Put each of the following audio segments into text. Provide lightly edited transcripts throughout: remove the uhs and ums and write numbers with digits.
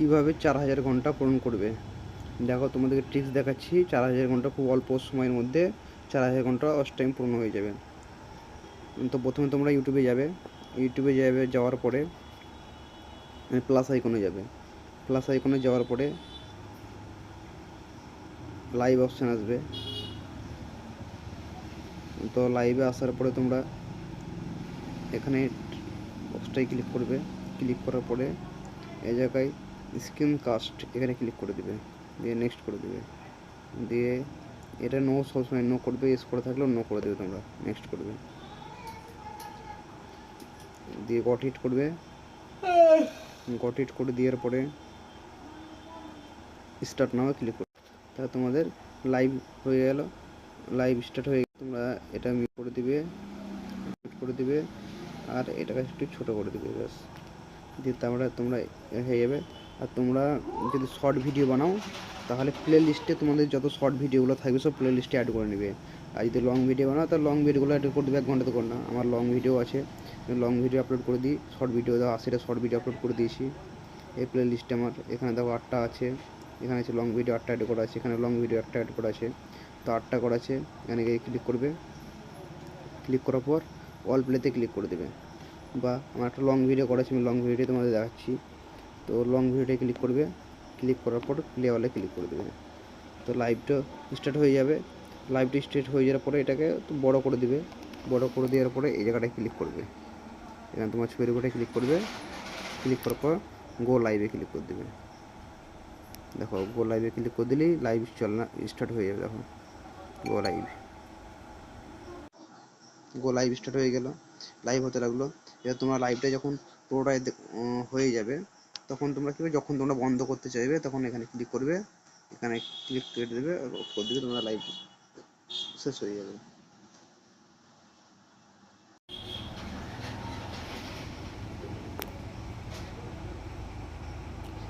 কীভাবে 4000 ঘন্টা পূরণ করবে। দেখো তোমাদেরকে ট্রিক্স দেখাচ্ছি। 4000 ঘন্টা খুব অল্প সময়ের মধ্যে 4000 ঘন্টা ওয়াচ টাইম পূর্ণ হয়ে যাবে। তো প্রথমে তোমরা ইউটিউবে যাবে, যাওয়ার পরে প্লাস আইকনে যাবে। প্লাস আইকনে যাওয়ার পরে লাইভ অপশান আসবে। তো লাইভে আসার পরে তোমরা এখানে বক্সটায় ক্লিক করবে। ক্লিক করার পরে এই জায়গায় স্ক্রিন কাস্ট এখানে ক্লিক করে দেবে, দিয়ে নেক্সট করে দেবে। দিয়ে এটা নো, সবসময় নো করবে, এস করে থাকলেও নো করে দেবে তোমরা, নেক্সট করবে। দিয়ে গট হিট করবে। গট হিট করে দেওয়ার পরে স্টার্ট নাও ক্লিক করবে। তাহলে তোমাদের লাইভ হয়ে গেল, লাইভ স্টার্ট হয়ে গেল। তোমরা এটা মিউট করে দিবে আর এটাকে একটু ছোটো করে দিবে, ব্যাস। দিয়ে তারপরে তোমরা হয়ে যাবে। আর তোমরা যদি শর্ট ভিডিও বানাও তাহলে প্লে লিস্টে তোমাদের যত শর্ট ভিডিওগুলো থাকবে সব প্লে লিস্টে অ্যাড করে নেবে। আর যদি লং ভিডিও বানাও তাহলে লং ভিডিওগুলো অ্যাড করে দেবে 1 ঘন্টা 2 ঘন্টা। আমার লং ভিডিও আছে, লং ভিডিও আপলোড করে দিই। শর্ট ভিডিও 80টা শর্ট ভিডিও আপলোড করে দিয়েছি এই প্লে লিস্টে আমার। এখানে দেখো 8টা আছে, এখানে আছে লং ভিডিও 8টা অ্যাড করা আছে, এখানে লং ভিডিও 8টা অ্যাড করা আছে। তো 8টা করা আছে, এখানে গিয়ে ক্লিক করবে। ক্লিক করার পর অল প্লেতে ক্লিক করে দেবে। বা আমার একটা লং ভিডিও করেছি, আমি লং ভিডিও তোমাদের দেখাচ্ছি। তো লং ভিডিওটায় ক্লিক করবে। ক্লিক করার পর প্লে অলে ক্লিক করে দেবে। তো লাইভটা স্টার্ট হয়ে যাবে। লাইভটা স্টার্ট হয়ে যাওয়ার পরে এটাকে তো বড় করে দেবে। বড় করে দেওয়ার পরে এই জায়গাটায় ক্লিক করবে। এখানে তোমার ছবির উপরে ক্লিক করবে। ক্লিক করার পর গো লাইভে ক্লিক করে দেবে। দেখো গো লাইভে ক্লিক করে দিলেই লাইভ চলনা স্টার্ট হয়ে যাবে। দেখো গো লাইভ স্টার্ট হয়ে গেল, লাইভ হতে লাগলো। এবার তোমরা লাইভটা যখন পুরোটাই হয়ে যাবে তখন তোমরা কী হবে, যখন তোমরা বন্ধ করতে চাইবে তখন এখানে ক্লিক করবে। এখানে ক্লিক করে দেবে, করে দেবে, তোমরা লাইভ শেষ হয়ে যাবে।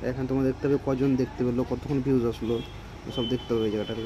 এখানে তোমরা দেখতে হবে কজন দেখতে পেলো, কতক্ষণ ভিউজ আসলো, সব দেখতে হবে এই জায়গাটাকে।